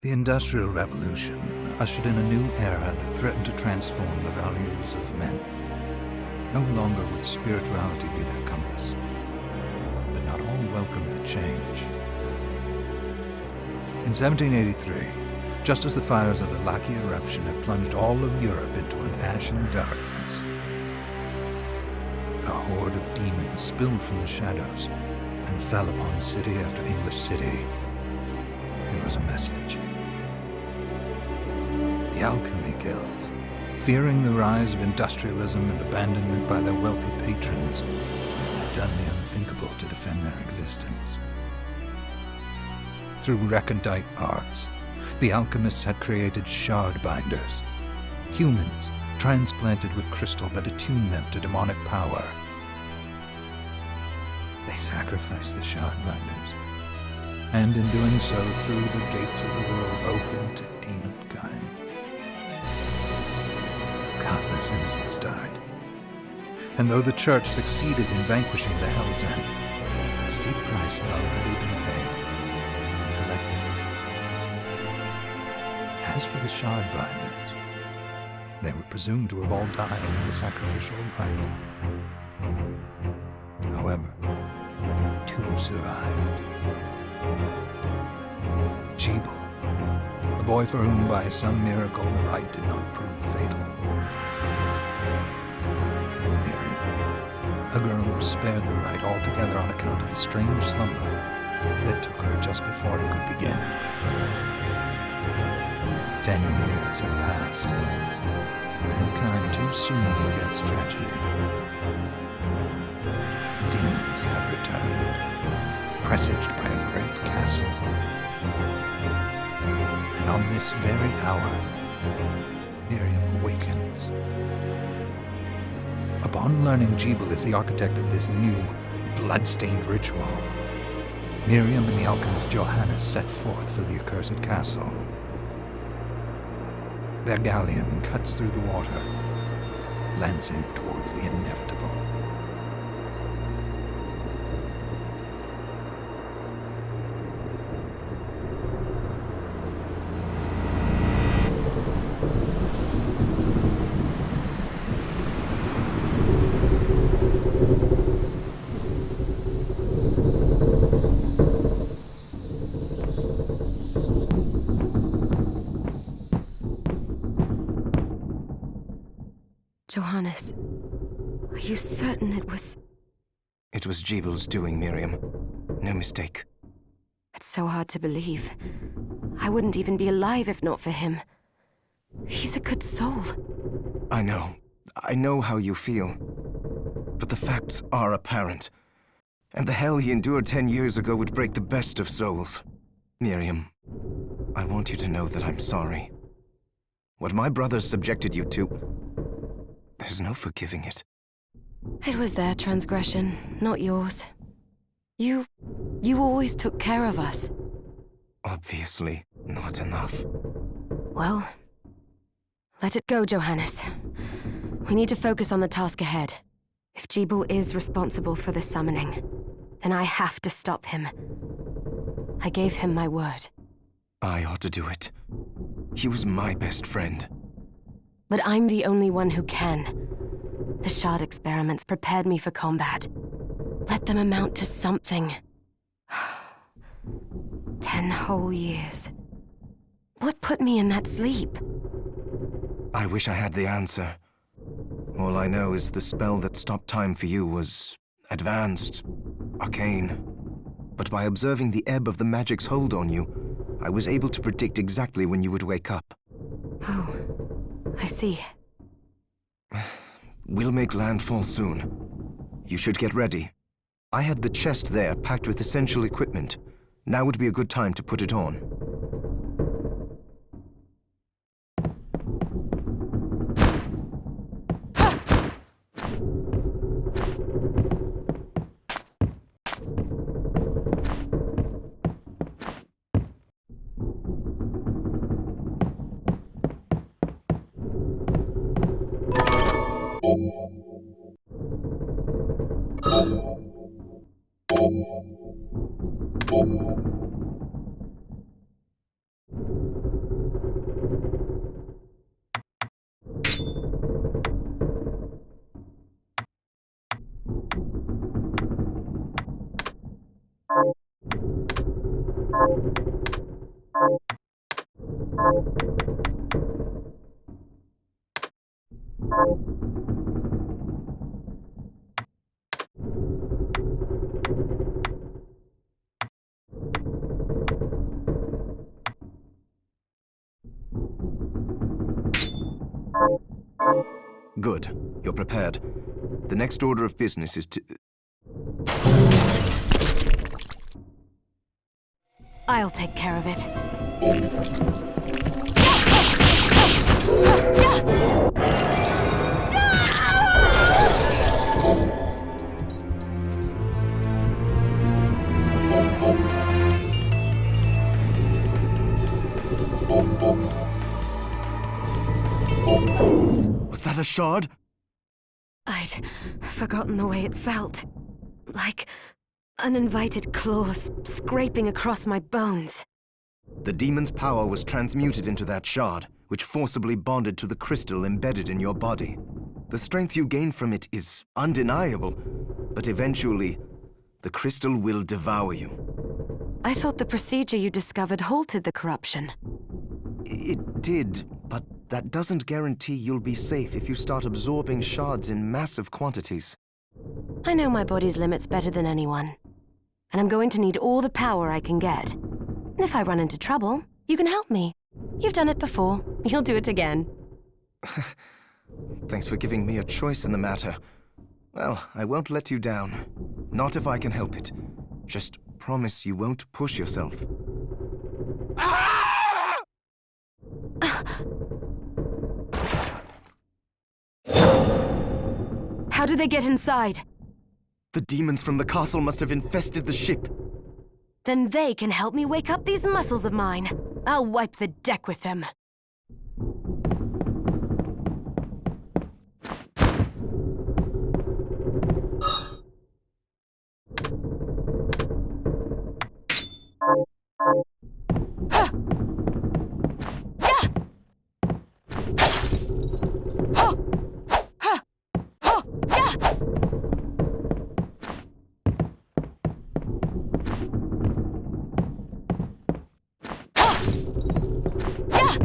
The Industrial Revolution ushered in a new era that threatened to transform the values of men. No longer would spirituality be their compass, but not all welcomed the change. In 1783, just as the fires of the Laki eruption had plunged all of Europe into an ashen darkness, a horde of demons spilled from the shadows and fell upon city after English city. It was a message. The Alchemy Guild, fearing the rise of industrialism and abandonment by their wealthy patrons, had done the unthinkable to defend their existence. Through recondite arts, the alchemists had created shard binders, humans transplanted with crystal that attuned them to demonic power. They sacrificed the shard binders, and in doing so threw the gates of the world open to demonkind. Countless innocents died, and though the Church succeeded in vanquishing the Hell's End, a steep price had already been paid and collected. As for the shard binders, they were presumed to have all died in the sacrificial rite. However, two survived. Jebel, a boy for whom by some miracle the rite did not prove fatal. And Miriam, a girl who was spared the rite altogether on account of the strange slumber that took her just before it could begin. 10 years have passed. Mankind too soon forgets tragedy. The demons have returned, presaged by a great castle. And on this very hour, Miriam awakens. Upon learning Jebel is the architect of this new, bloodstained ritual, Miriam and the alchemist Johannes set forth for the accursed castle. Their galleon cuts through the water, lancing towards the inevitable. Johannes, are you certain it was... It was Jebel's doing, Miriam. No mistake. It's so hard to believe. I wouldn't even be alive if not for him. He's a good soul. I know. I know how you feel. But the facts are apparent. And the hell he endured 10 years ago would break the best of souls. Miriam, I want you to know that I'm sorry. What my brothers subjected you to... There's no forgiving it. It was their transgression, not yours. You always took care of us. Obviously not enough. Well, let it go, Johannes. We need to focus on the task ahead. If Jeeble is responsible for the summoning, then I have to stop him. I gave him my word. I ought to do it. He was my best friend. But I'm the only one who can. The shard experiments prepared me for combat. Let them amount to something. 10 whole years. What put me in that sleep? I wish I had the answer. All I know is the spell that stopped time for you was advanced, arcane. But by observing the ebb of the magic's hold on you, I was able to predict exactly when you would wake up. Oh, I see. We'll make landfall soon. You should get ready. I had the chest there packed with essential equipment. Now would be a good time to put it on. Good. You're prepared. The next order of business is to... I'll take care of it. Was that a shard? I'd forgotten the way it felt. Like uninvited claws scraping across my bones. The demon's power was transmuted into that shard, which forcibly bonded to the crystal embedded in your body. The strength you gain from it is undeniable, but eventually, the crystal will devour you. I thought the procedure you discovered halted the corruption. It did, but that doesn't guarantee you'll be safe if you start absorbing shards in massive quantities. I know my body's limits better than anyone. And I'm going to need all the power I can get. If I run into trouble, you can help me. You've done it before. You'll do it again. Thanks for giving me a choice in the matter. Well, I won't let you down. Not if I can help it. Just promise you won't push yourself. How did they get inside? The demons from the castle must have infested the ship. Then they can help me wake up these muscles of mine. I'll wipe the deck with them. Yeah!